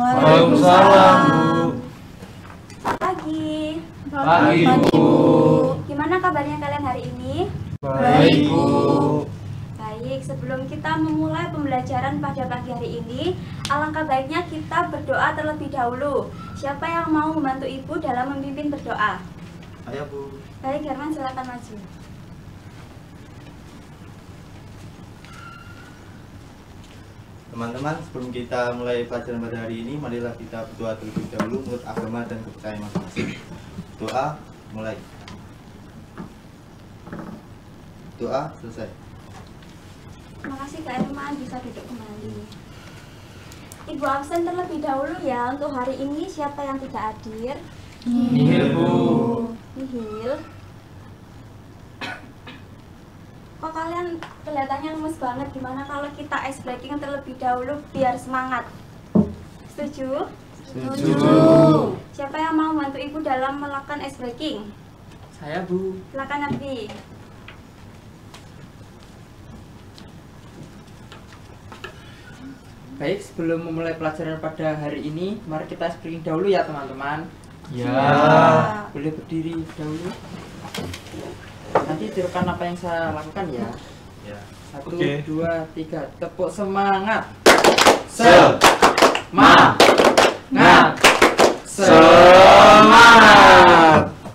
Waalaikumsalam, Bu. Pagi. Pagi, Bu. Gimana kabarnya kalian hari ini? Baik, Bu. Baik, sebelum kita memulai pembelajaran pada pagi hari ini, alangkah baiknya kita berdoa terlebih dahulu. Siapa yang mau membantu Ibu dalam memimpin berdoa? Ayo, Bu. Baik, Herman, silakan maju. Teman-teman, sebelum kita mulai pelajaran pada hari ini, marilah kita berdoa terlebih dahulu menurut agama dan kepercayaan masing-masing. Doa, mulai. Doa, selesai. Terima kasih Kak Herman, bisa duduk kembali. Ibu absen terlebih dahulu ya untuk hari ini. Siapa yang tidak hadir? Nihil, Bu. Nihil. Kok kalian kelihatannya lemes banget? Gimana kalau kita ice breaking terlebih dahulu biar semangat? Setuju? Setuju. Siapa yang mau bantu Ibu dalam melakukan ice breaking? Saya, Bu. Silakan Nabi. Baik, sebelum memulai pelajaran pada hari ini, mari kita speaking dahulu ya teman-teman. Ya. Boleh berdiri dahulu. Nanti direkam apa yang saya lakukan ya. Ya. 1, Oke. 2, 3. Tepuk semangat. Semangat. Semangat.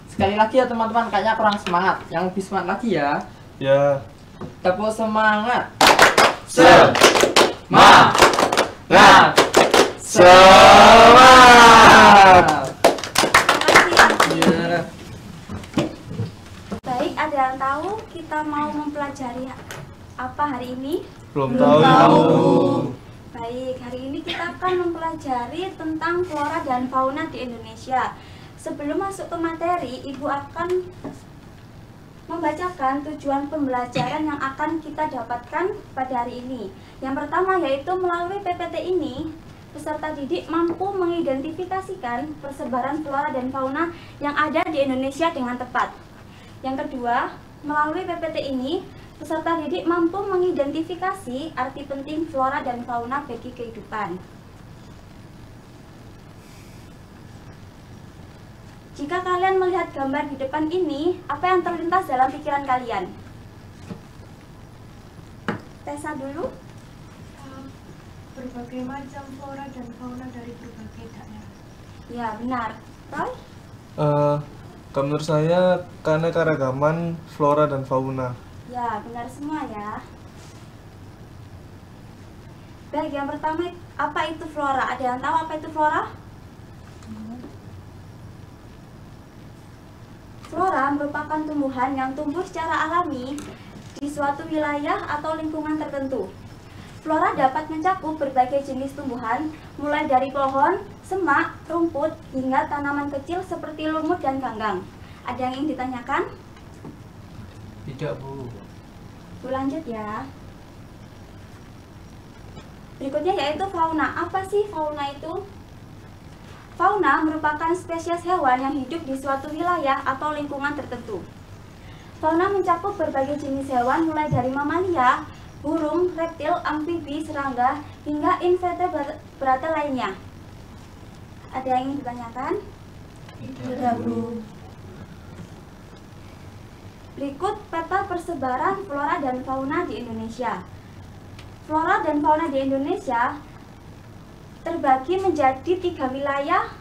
Sekali lagi ya teman-teman, kayaknya kurang semangat. Yang lebih semangat lagi ya. Ya. Tepuk semangat. Semangat. Semangat. Terima kasih. Ya. Baik, ada yang tahu kita mau mempelajari apa hari ini? Belum tahu. Baik, hari ini kita akan mempelajari tentang flora dan fauna di Indonesia. Sebelum masuk ke materi, Ibu akan membacakan tujuan pembelajaran yang akan kita dapatkan pada hari ini. Yang pertama yaitu melalui PPT ini, peserta didik mampu mengidentifikasikan persebaran flora dan fauna yang ada di Indonesia dengan tepat. Yang kedua, melalui PPT ini, peserta didik mampu mengidentifikasi arti penting flora dan fauna bagi kehidupan. Jika kalian melihat gambar di depan ini, apa yang terlintas dalam pikiran kalian? Tessa dulu. Berbagai macam flora dan fauna dari berbagai daerah. Ya, benar. Roy? Menurut saya keanekaragaman flora dan fauna. Ya, benar semua ya. Baik, yang pertama, apa itu flora? Ada yang tahu apa itu flora? Flora merupakan tumbuhan yang tumbuh secara alami di suatu wilayah atau lingkungan tertentu. Flora dapat mencakup berbagai jenis tumbuhan, mulai dari pohon, semak, rumput, hingga tanaman kecil seperti lumut dan ganggang. Ada yang ingin ditanyakan? Tidak, Bu. Bu, lanjut ya. Berikutnya yaitu fauna. Apa sih fauna itu? Fauna merupakan spesies hewan yang hidup di suatu wilayah atau lingkungan tertentu. Fauna mencakup berbagai jenis hewan mulai dari mamalia, burung, reptil, amfibi, serangga, hingga invertebrata lainnya. Ada yang ingin ditanyakan? Tidak, Bu. Berikut peta persebaran flora dan fauna di Indonesia. Flora dan fauna di Indonesia terbagi menjadi 3 wilayah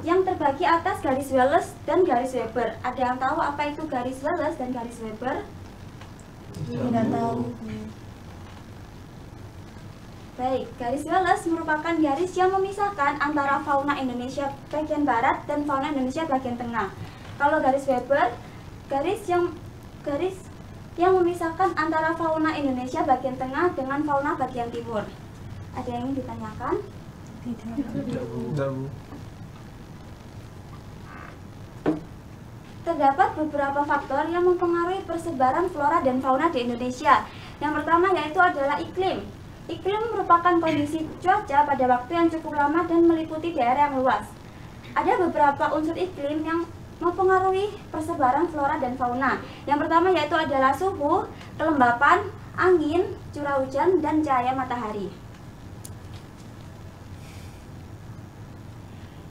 yang terbagi atas garis Wallace dan garis Weber. Ada yang tahu apa itu garis Wallace dan garis Weber? Tidak tahu. Baik, garis Wallace merupakan garis yang memisahkan antara fauna Indonesia bagian barat dan fauna Indonesia bagian tengah. Kalau garis Weber, garis yang memisahkan antara fauna Indonesia bagian tengah dengan fauna bagian timur. Ada yang ingin ditanyakan? Tidak, Bu. Terdapat beberapa faktor yang mempengaruhi persebaran flora dan fauna di Indonesia. Yang pertama yaitu adalah iklim. Iklim merupakan kondisi cuaca pada waktu yang cukup lama dan meliputi daerah yang luas. Ada beberapa unsur iklim yang mempengaruhi persebaran flora dan fauna. Yang pertama yaitu adalah suhu, kelembapan, angin, curah hujan, dan cahaya matahari.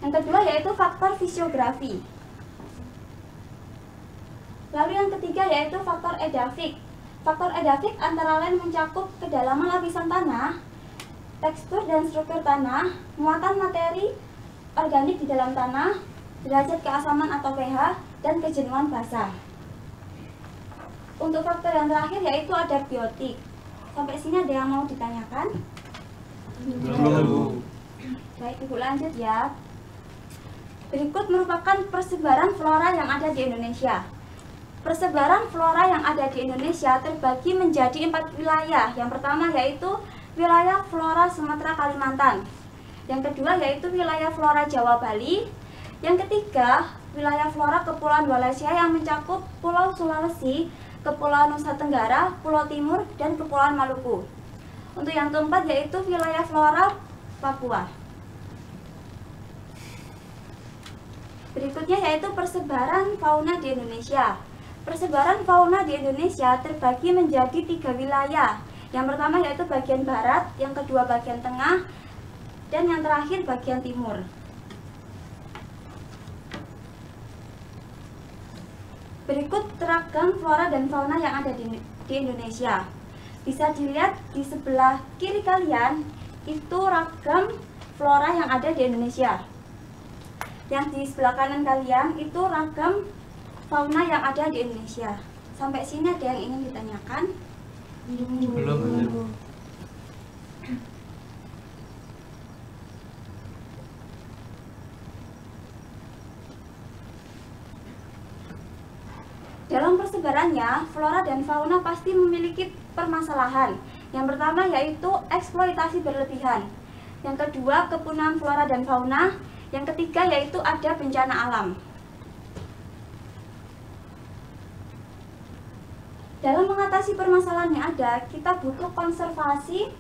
Yang kedua yaitu faktor fisiografi. Lalu yang ketiga yaitu faktor edafik. Faktor edafik antara lain mencakup kedalaman lapisan tanah, tekstur dan struktur tanah, muatan materi organik di dalam tanah, derajat keasaman atau pH, dan kejenuhan basah. Untuk faktor yang terakhir yaitu ada biotik. Sampai sini ada yang mau ditanyakan? Belum. Baik, Ibu lanjut ya. Berikut merupakan persebaran flora yang ada di Indonesia. Persebaran flora yang ada di Indonesia terbagi menjadi 4 wilayah. Yang pertama yaitu wilayah flora Sumatera Kalimantan. Yang kedua yaitu wilayah flora Jawa Bali. Yang ketiga, wilayah flora Kepulauan Malaysia yang mencakup Pulau Sulawesi, Kepulauan Nusa Tenggara, Pulau Timur, dan Kepulauan Maluku. Untuk yang keempat yaitu wilayah flora Papua. Berikutnya yaitu persebaran fauna di Indonesia. Persebaran fauna di Indonesia terbagi menjadi 3 wilayah. Yang pertama yaitu bagian barat, yang kedua bagian tengah, dan yang terakhir bagian timur. Berikut ragam flora dan fauna yang ada di Indonesia. Bisa dilihat di sebelah kiri kalian, itu ragam flora yang ada di Indonesia. Yang di sebelah kanan kalian, itu ragam fauna yang ada di Indonesia. Sampai sini ada yang ingin ditanyakan? Belum. Dalam persebarannya, flora dan fauna pasti memiliki permasalahan. Yang pertama yaitu eksploitasi berlebihan. Yang kedua, kepunahan flora dan fauna. Yang ketiga yaitu ada bencana alam. Dalam mengatasi permasalahan yang ada, kita butuh konservasi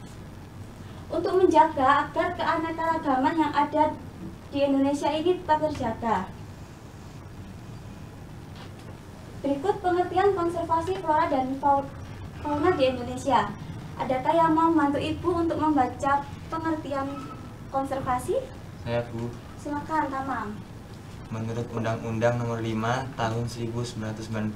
untuk menjaga agar keanekaragaman yang ada di Indonesia ini tetap terjaga. Berikut pengertian konservasi flora dan fauna di Indonesia. Adakah yang mau membantu Ibu untuk membaca pengertian konservasi? Saya, Bu. Silakan, Tamam. Menurut Undang-Undang Nomor 5 Tahun 1990,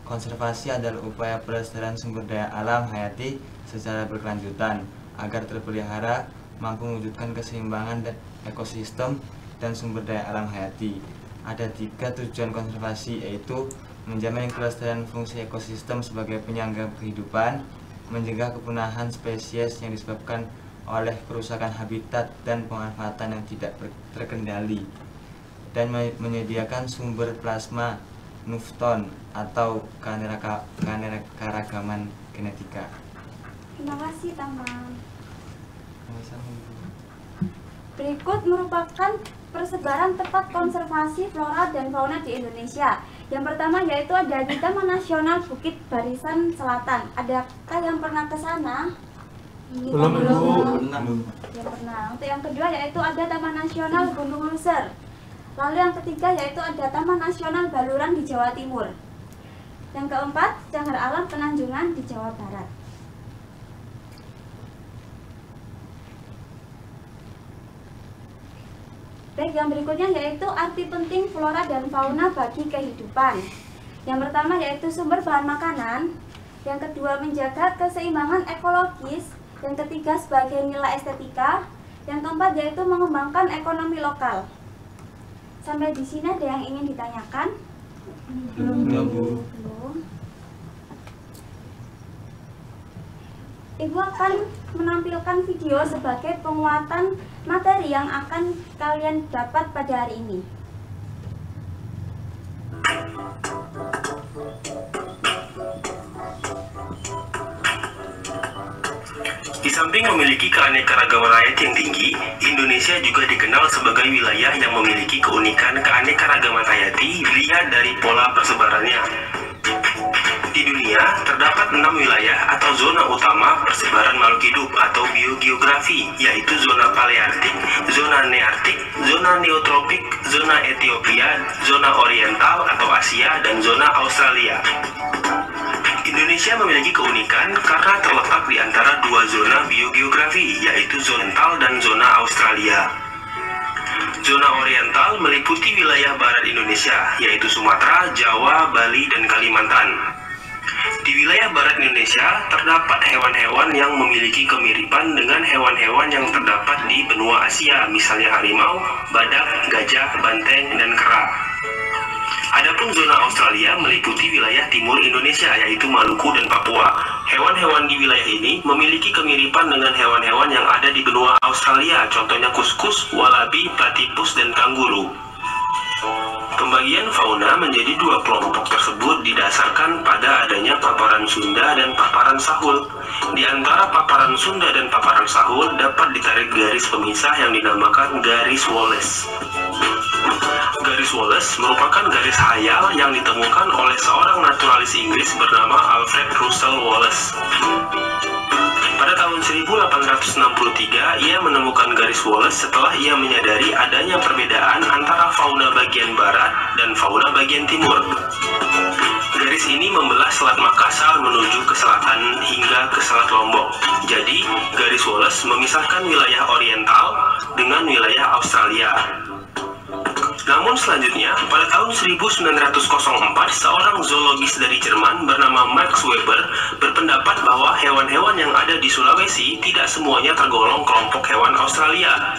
konservasi adalah upaya pelestarian sumber daya alam hayati secara berkelanjutan agar terpelihara, mampu mewujudkan keseimbangan dan ekosistem dan sumber daya alam hayati. Ada 3 tujuan konservasi, yaitu menjamin kelestarian fungsi ekosistem sebagai penyangga kehidupan, mencegah kepunahan spesies yang disebabkan oleh kerusakan habitat dan pemanfaatan yang tidak terkendali, dan menyediakan sumber plasma nufton atau keanekaragaman genetika. Terima kasih, Tamam. Berikut merupakan persebaran tempat konservasi flora dan fauna di Indonesia. Yang pertama yaitu ada di Taman Nasional Bukit Barisan Selatan. Adakah yang pernah ke sana? Belum, Bu. Yang pernah. Untuk yang kedua yaitu ada Taman Nasional Gunung Luser. Lalu yang ketiga yaitu ada Taman Nasional Baluran di Jawa Timur. Yang keempat, Cagar Alam Penanjungan di Jawa Barat. Baik, yang berikutnya yaitu arti penting flora dan fauna bagi kehidupan. Yang pertama yaitu sumber bahan makanan. Yang kedua menjaga keseimbangan ekologis. Yang ketiga sebagai nilai estetika. Yang keempat yaitu mengembangkan ekonomi lokal. Sampai di sini ada yang ingin ditanyakan? Belum. Ibu akan menampilkan video sebagai penguatan materi yang akan kalian dapat pada hari ini. Di samping memiliki keanekaragaman hayati yang tinggi, Indonesia juga dikenal sebagai wilayah yang memiliki keunikan keanekaragaman hayati dilihat dari pola persebarannya. Di dunia, terdapat 6 wilayah atau zona utama persebaran makhluk hidup atau biogeografi, yaitu zona paleartik, zona neartik, zona neotropik, zona Ethiopia, zona oriental atau Asia, dan zona Australia. Indonesia memiliki keunikan karena terletak di antara 2 zona biogeografi, yaitu zona oriental dan zona Australia. Zona oriental meliputi wilayah barat Indonesia, yaitu Sumatera, Jawa, Bali, dan Kalimantan. Di wilayah barat Indonesia terdapat hewan-hewan yang memiliki kemiripan dengan hewan-hewan yang terdapat di benua Asia, misalnya harimau, badak, gajah, banteng, dan kera. Adapun zona Australia meliputi wilayah timur Indonesia, yaitu Maluku dan Papua. Hewan-hewan di wilayah ini memiliki kemiripan dengan hewan-hewan yang ada di benua Australia, contohnya kuskus, walabi, platypus, dan kanguru. Pembagian fauna menjadi dua kelompok tersebut didasarkan pada adanya paparan Sunda dan paparan Sahul. Di antara paparan Sunda dan paparan Sahul dapat ditarik garis pemisah yang dinamakan garis Wallace. Garis Wallace merupakan garis hayal yang ditemukan oleh seorang naturalis Inggris bernama Alfred Russel Wallace. Pada tahun 1863, ia menemukan garis Wallace setelah ia menyadari adanya perbedaan antara fauna bagian barat dan fauna bagian timur. Garis ini membelah Selat Makassar menuju ke selatan hingga ke Selat Lombok. Jadi, garis Wallace memisahkan wilayah oriental dengan wilayah Australia. Namun selanjutnya, pada tahun 1904, seorang zoologis dari Jerman bernama Max Weber berpendapat bahwa hewan-hewan yang ada di Sulawesi tidak semuanya tergolong kelompok hewan Australia.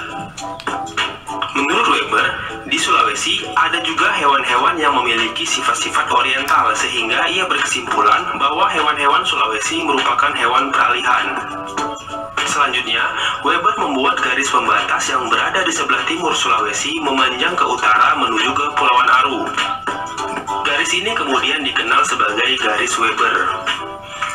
Menurut Weber, di Sulawesi ada juga hewan-hewan yang memiliki sifat-sifat oriental, sehingga ia berkesimpulan bahwa hewan-hewan Sulawesi merupakan hewan peralihan. Selanjutnya, Weber membuat garis pembatas yang berada di sebelah timur Sulawesi memanjang ke utara menuju ke Pulauan Aru. Garis ini kemudian dikenal sebagai garis Weber.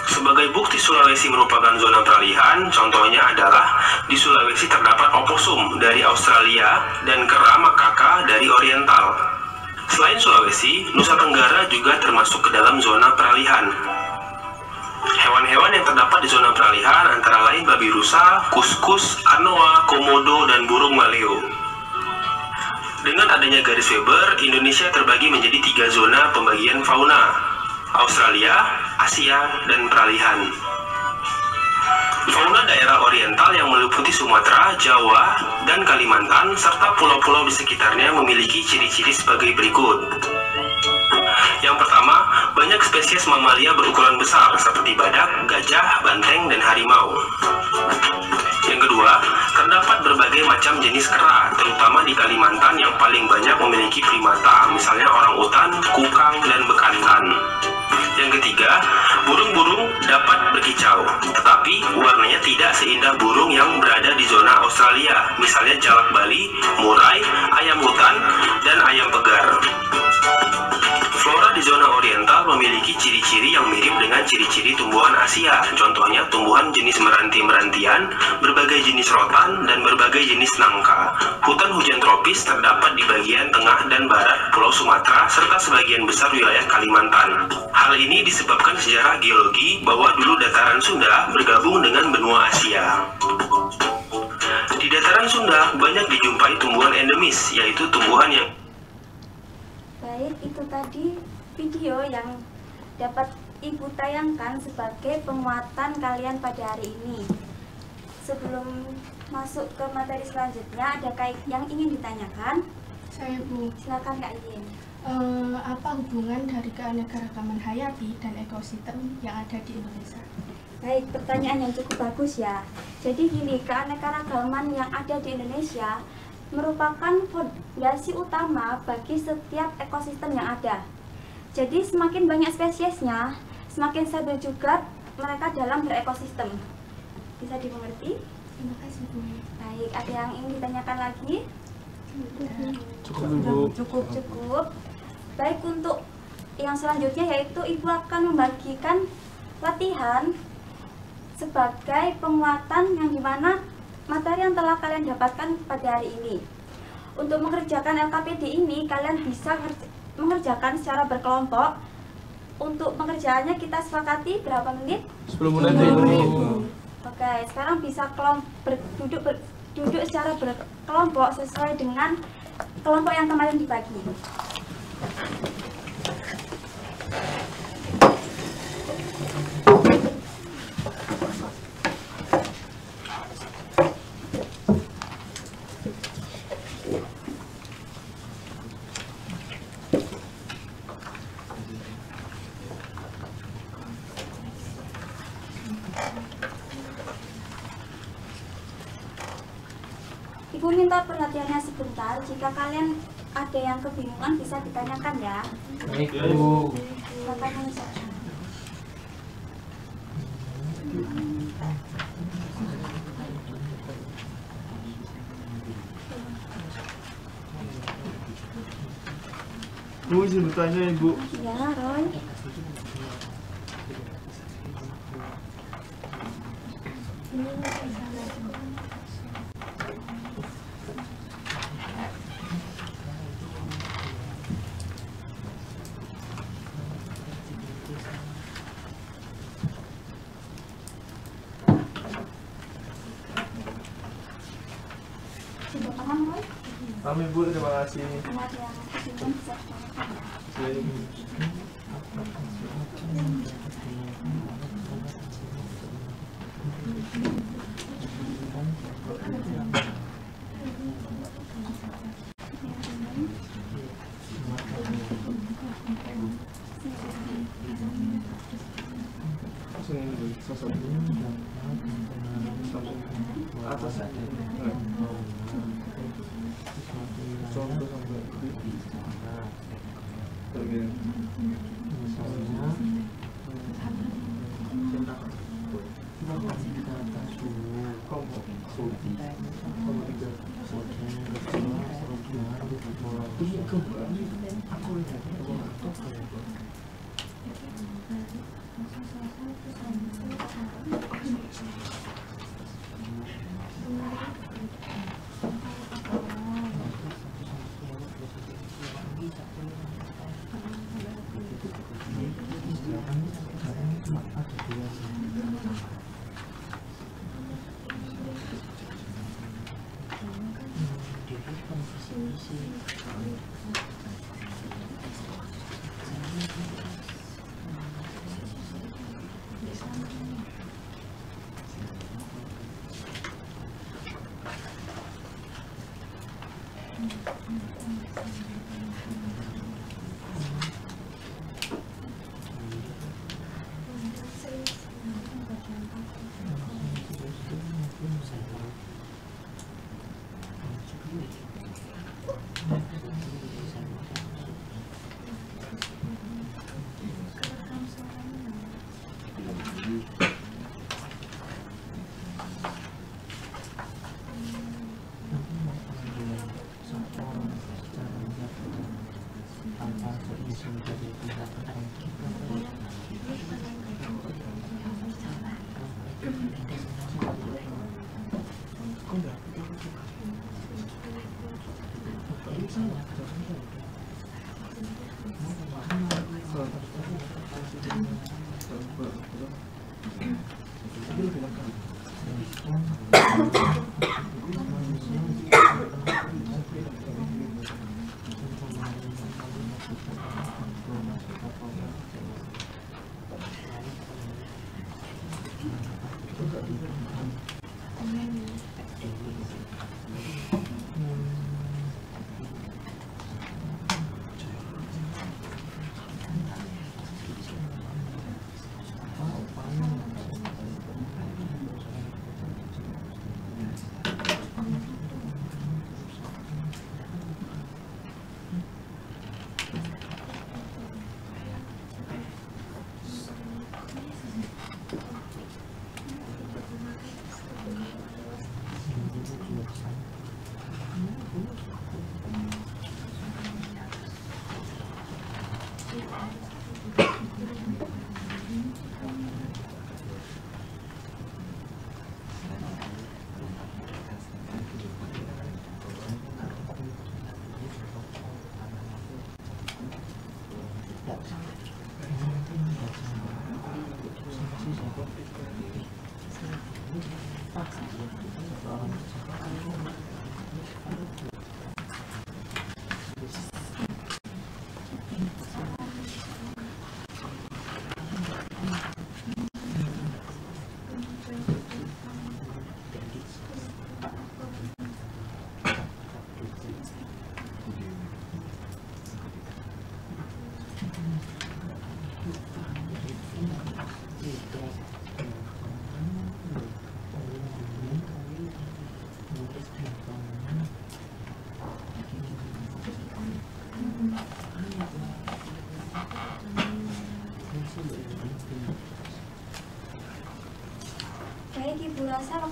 Sebagai bukti Sulawesi merupakan zona peralihan, contohnya adalah di Sulawesi terdapat oposum dari Australia dan kera makaka dari Oriental. Selain Sulawesi, Nusa Tenggara juga termasuk ke dalam zona peralihan. Hewan-hewan yang terdapat di zona peralihan antara lain babi rusa, kuskus, anoa, komodo, dan burung maleo. Dengan adanya garis Weber, Indonesia terbagi menjadi 3 zona pembagian fauna: Australia, Asia, dan peralihan. Fauna daerah oriental yang meliputi Sumatera, Jawa, dan Kalimantan, serta pulau-pulau di sekitarnya memiliki ciri-ciri sebagai berikut. Yang pertama, banyak spesies mamalia berukuran besar seperti badak, gajah, banteng, dan harimau. Yang kedua, terdapat berbagai macam jenis kera, terutama di Kalimantan yang paling banyak memiliki primata, misalnya orangutan, kukang, dan bekantan. Yang ketiga, burung-burung dapat berkicau, tetapi warnanya tidak seindah burung yang berada di zona Australia, misalnya jalak Bali, murai, ayam hutan, dan ayam pegar. Flora di zona oriental memiliki ciri-ciri yang mirip dengan ciri-ciri tumbuhan Asia, contohnya tumbuhan jenis meranti-merantian, berbagai jenis rotan, dan berbagai jenis nangka. Hutan hujan tropis terdapat di bagian tengah dan barat Pulau Sumatera, serta sebagian besar wilayah Kalimantan. Hal ini disebabkan sejarah geologi bahwa dulu dataran Sunda bergabung dengan benua Asia. Di dataran Sunda banyak dijumpai tumbuhan endemis, yaitu tumbuhan yang... Baik, itu tadi video yang dapat Ibu tayangkan sebagai penguatan kalian pada hari ini. Sebelum masuk ke materi selanjutnya, adakah yang ingin ditanyakan? Saya Bu, Silakan Kak Yin. apa hubungan dari keanekaragaman hayati dan ekosistem yang ada di Indonesia? Baik, pertanyaan yang cukup bagus ya. Jadi gini, keanekaragaman yang ada di Indonesia merupakan fondasi utama bagi setiap ekosistem yang ada. Jadi semakin banyak spesiesnya, semakin stabil juga mereka dalam berekosistem. Bisa dimengerti? Terima kasih Bu. Baik, ada yang ingin ditanyakan lagi? Cukup. Baik, untuk yang selanjutnya yaitu Ibu akan membagikan latihan sebagai penguatan yang dimana materi yang telah kalian dapatkan pada hari ini. Untuk mengerjakan LKPD ini, kalian bisa mengerjakan secara berkelompok. Untuk pengerjaannya kita sepakati berapa menit? 10 menit. Oke, sekarang bisa duduk secara berkelompok sesuai dengan kelompok yang kemarin dibagi. Ibu minta perhatiannya sebentar. Jika kalian ada yang kebingungan bisa ditanyakan ya. Baik, Bu. Silakan mengucapkan. Bu, izin bertanya, Ibu. Ya, Roy. Sudah paham, Roy? Kami, Bu, terima kasih. Ada yang kebingungan bisa ditanyakan ya. Atas contoh sampai bagian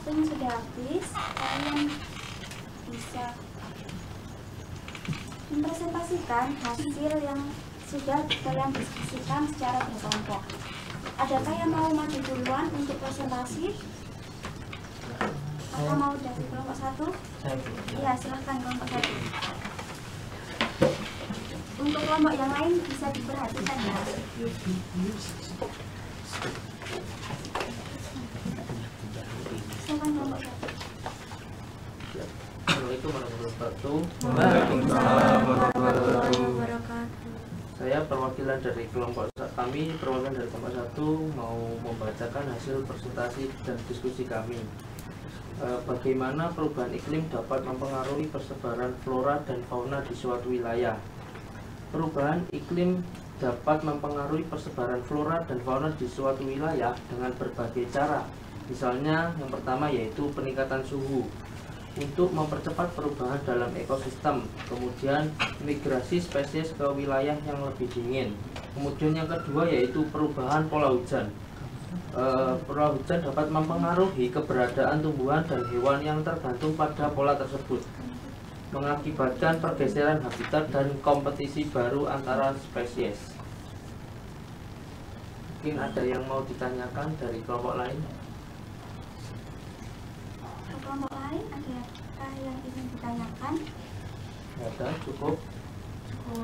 waktunya sudah habis. Kalian bisa mempresentasikan hasil yang sudah kalian diskusikan secara berkelompok. Adakah yang mau maju duluan untuk presentasi? Apa mau dari kelompok 1? Iya, silahkan kelompok 1. Untuk kelompok yang lain bisa diperhatikan ya. Silakan kelompok 1. Assalamualaikum warahmatullahi wabarakatuh. Waalaikumsalam warahmatullahi wabarakatuh. Saya perwakilan dari kelompok dari kelompok 1 mau membacakan hasil presentasi dan diskusi kami. Bagaimana perubahan iklim dapat mempengaruhi persebaran flora dan fauna di suatu wilayah. Perubahan iklim dapat mempengaruhi persebaran flora dan fauna di suatu wilayah dengan berbagai cara. Misalnya yang pertama yaitu peningkatan suhu untuk mempercepat perubahan dalam ekosistem, kemudian migrasi spesies ke wilayah yang lebih dingin. Kemudian yang kedua yaitu perubahan pola hujan. Pola hujan dapat mempengaruhi keberadaan tumbuhan dan hewan yang tergantung pada pola tersebut, mengakibatkan pergeseran habitat dan kompetisi baru antara spesies. Mungkin ada yang mau ditanyakan dari kelompok lain? Kelompok lain adakah yang ingin ditanyakan? Ada, cukup.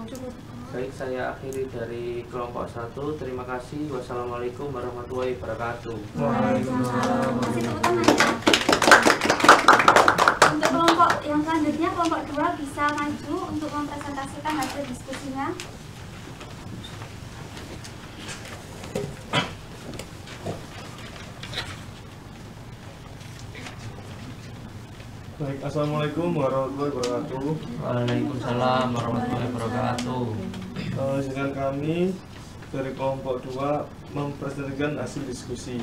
Cukup. Baik, saya akhiri dari kelompok 1. Terima kasih. Wassalamualaikum warahmatullahi wabarakatuh. Waalaikumsalam. Kasih tepuk tangan ya. Untuk kelompok yang selanjutnya, kelompok 2 bisa maju untuk mempresentasikan hasil diskusinya. Baik, assalamualaikum warahmatullahi wabarakatuh. Waalaikumsalam warahmatullahi wabarakatuh. Sedang kami dari kelompok 2 mempresentasikan hasil diskusi.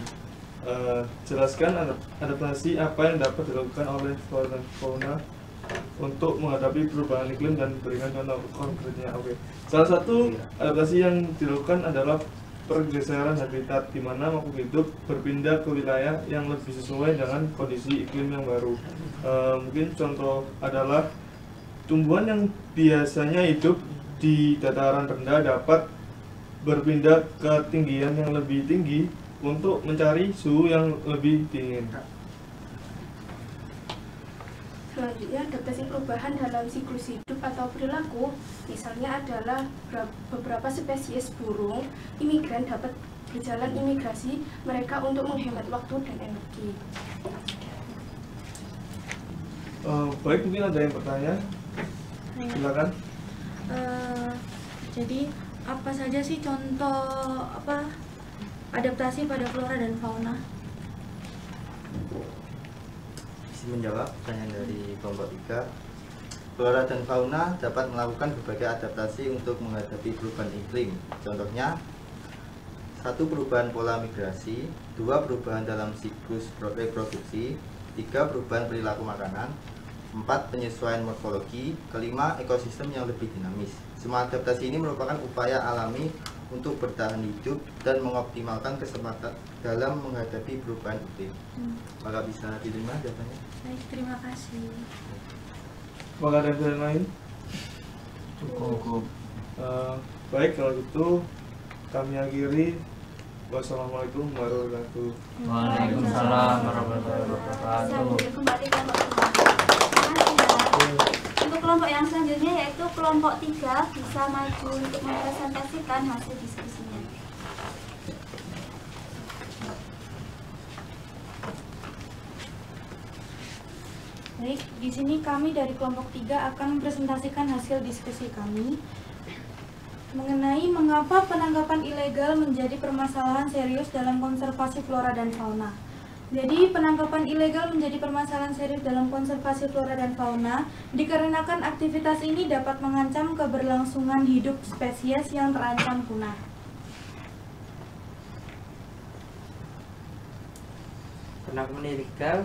Jelaskan adaptasi apa yang dapat dilakukan oleh flora dan fauna untuk menghadapi perubahan iklim dan berikan contoh konkretnya. Oke. Salah satu adaptasi yang dilakukan adalah pergeseran habitat, di mana makhluk hidup berpindah ke wilayah yang lebih sesuai dengan kondisi iklim yang baru. Mungkin contoh adalah tumbuhan yang biasanya hidup di dataran rendah dapat berpindah ke ketinggian yang lebih tinggi untuk mencari suhu yang lebih dingin. Selanjutnya, adaptasi perubahan dalam siklus hidup atau perilaku, misalnya adalah beberapa spesies burung imigran dapat berjalan imigrasi mereka untuk menghemat waktu dan energi. Baik, mungkin ada yang bertanya? Silakan. Jadi apa saja sih contoh adaptasi pada flora dan fauna? Menjawab pertanyaan dari kelompok 3. Flora dan fauna dapat melakukan berbagai adaptasi untuk menghadapi perubahan iklim. Contohnya, 1. Perubahan pola migrasi, 2. Perubahan dalam siklus reproduksi, 3. Perubahan perilaku makanan, 4. Penyesuaian morfologi, kelima, ekosistem yang lebih dinamis. Semua adaptasi ini merupakan upaya alami untuk bertahan hidup dan mengoptimalkan kesempatan dalam menghadapi perubahan iklim. Maka bisa diterima jawabannya. Baik, terima kasih. Apakah ada yang lain? Cukup. Baik, kalau gitu kami akhiri. Wassalamualaikum warahmatullahi wabarakatuh. Waalaikumsalam warahmatullahi wabarakatuh. Saya kembali ke kelompok 2. Untuk kelompok yang selanjutnya yaitu kelompok 3 bisa maju untuk mempresentasikan hasil diskusinya. Baik, di sini kami dari kelompok 3 akan mempresentasikan hasil diskusi kami mengenai mengapa penangkapan ilegal menjadi permasalahan serius dalam konservasi flora dan fauna. Jadi, penangkapan ilegal menjadi permasalahan serius dalam konservasi flora dan fauna dikarenakan aktivitas ini dapat mengancam keberlangsungan hidup spesies yang terancam punah. Penangkapan ilegal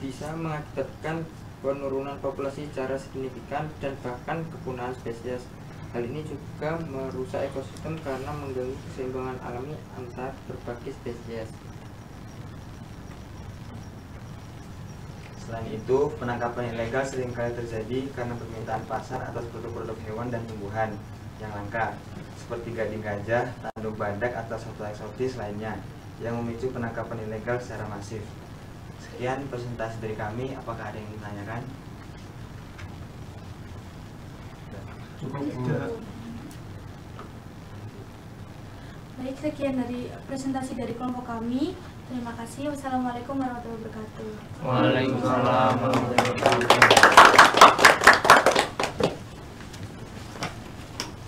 bisa mengakibatkan penurunan populasi secara signifikan dan bahkan kepunahan spesies. Hal ini juga merusak ekosistem karena mengganggu keseimbangan alami antar berbagai spesies. Selain itu, penangkapan ilegal seringkali terjadi karena permintaan pasar atas produk-produk hewan dan tumbuhan yang langka, seperti gading gajah, tanduk badak, atau satwa eksotis lainnya, yang memicu penangkapan ilegal secara masif. Sekian presentasi dari kami, apakah ada yang ditanyakan? Cukup. Baik, sekian dari presentasi dari kelompok kami. Terima kasih. Wassalamualaikum warahmatullahi wabarakatuh. Waalaikumsalam warahmatullahi wabarakatuh.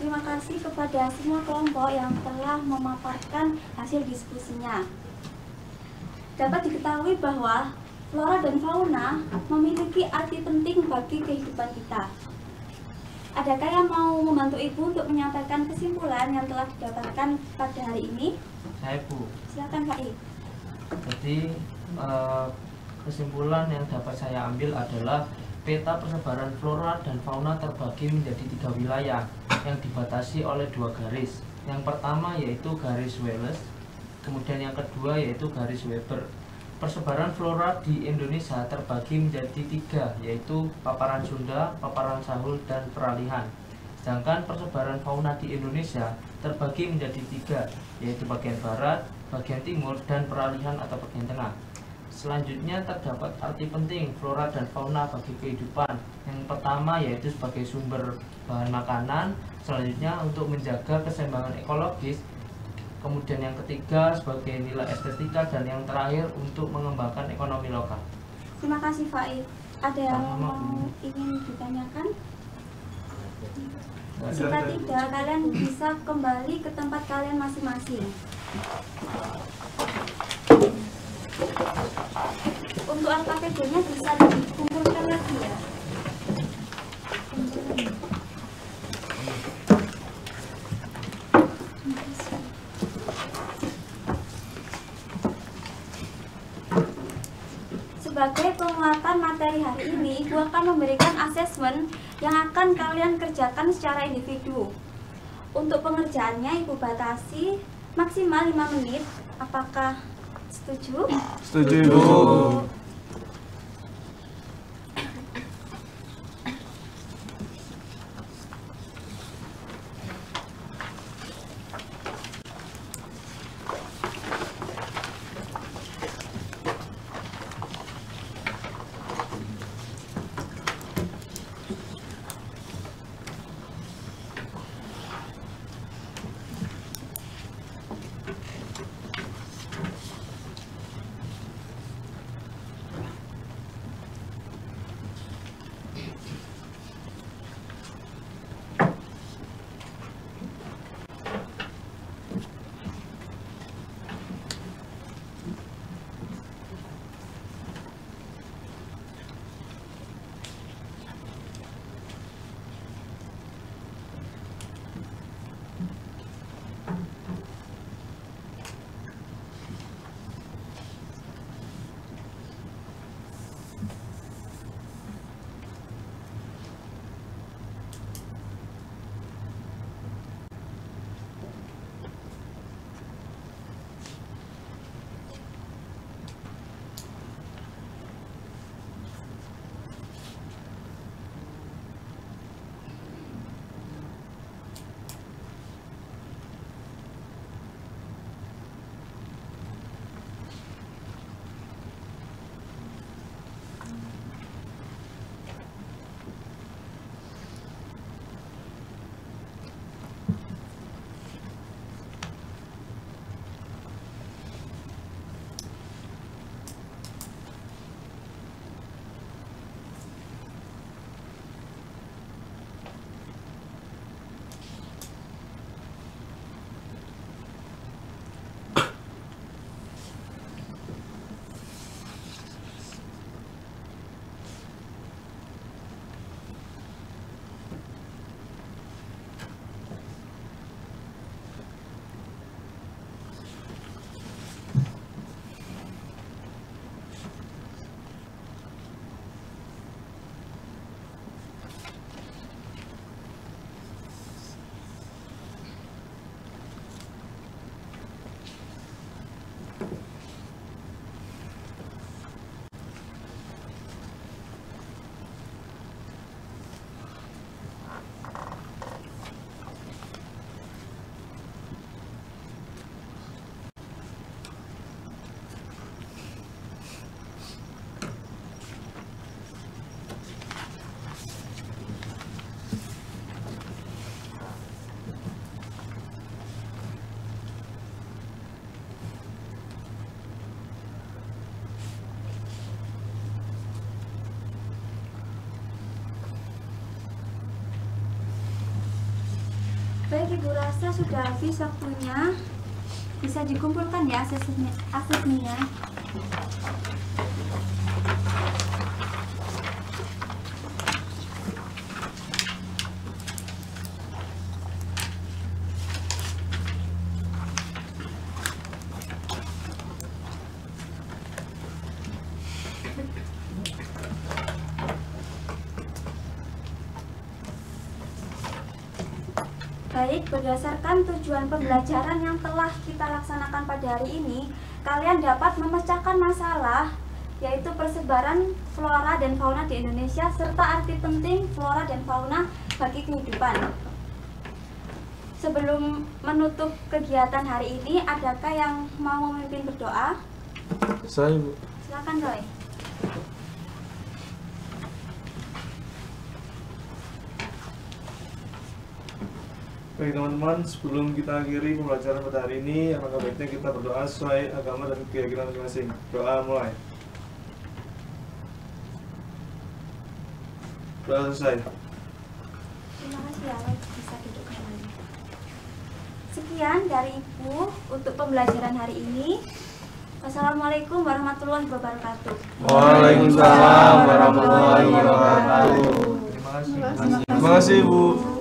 Terima kasih kepada semua kelompok yang telah memaparkan hasil diskusinya. Dapat diketahui bahwa flora dan fauna memiliki arti penting bagi kehidupan kita. Adakah yang mau membantu Ibu untuk menyampaikan kesimpulan yang telah didapatkan pada hari ini? Saya Bu. Silakan Pak I. Jadi kesimpulan yang dapat saya ambil adalah peta persebaran flora dan fauna terbagi menjadi 3 wilayah yang dibatasi oleh 2 garis. Yang pertama yaitu garis Wallace, kemudian yang kedua yaitu garis Weber. Persebaran flora di Indonesia terbagi menjadi 3, yaitu paparan Sunda, paparan Sahul, dan peralihan. Sedangkan persebaran fauna di Indonesia terbagi menjadi 3, yaitu bagian barat, bagian timur, dan peralihan atau bagian tengah. Selanjutnya terdapat arti penting flora dan fauna bagi kehidupan. Yang pertama yaitu sebagai sumber bahan makanan, selanjutnya untuk menjaga keseimbangan ekologis, kemudian yang ketiga sebagai nilai estetika, dan yang terakhir untuk mengembangkan ekonomi lokal. Terima kasih Pak I. Ada yang ingin ditanyakan? Jika tidak, kalian bisa kembali ke tempat kalian masing-masing. Untuk LKPD-nya bisa dikumpulkan lagi ya. Sebagai penguatan materi hari ini, Ibu akan memberikan asesmen yang akan kalian kerjakan secara individu. Untuk pengerjaannya Ibu batasi maksimal 5 menit. Apakah setuju? Setuju. Baik, Ibu rasa sudah habis waktunya. Bisa dikumpulkan ya asesmennya. Baik, berdasarkan tujuan pembelajaran yang telah kita laksanakan pada hari ini, kalian dapat memecahkan masalah, yaitu persebaran flora dan fauna di Indonesia, serta arti penting flora dan fauna bagi kehidupan. Sebelum menutup kegiatan hari ini, adakah yang mau memimpin berdoa? Saya, Bu. Silakan, Roy. Baik teman-teman, sebelum kita akhiri pembelajaran pada hari ini, alangkah baiknya kita berdoa sesuai agama dan keyakinan masing-masing. Doa mulai. Doa selesai. Terima kasih ya, Roy. Bisa duduk kembali. Sekian dari Ibu untuk pembelajaran hari ini. Wassalamualaikum warahmatullahi wabarakatuh. Waalaikumsalam warahmatullahi wabarakatuh. Terima kasih, Bu.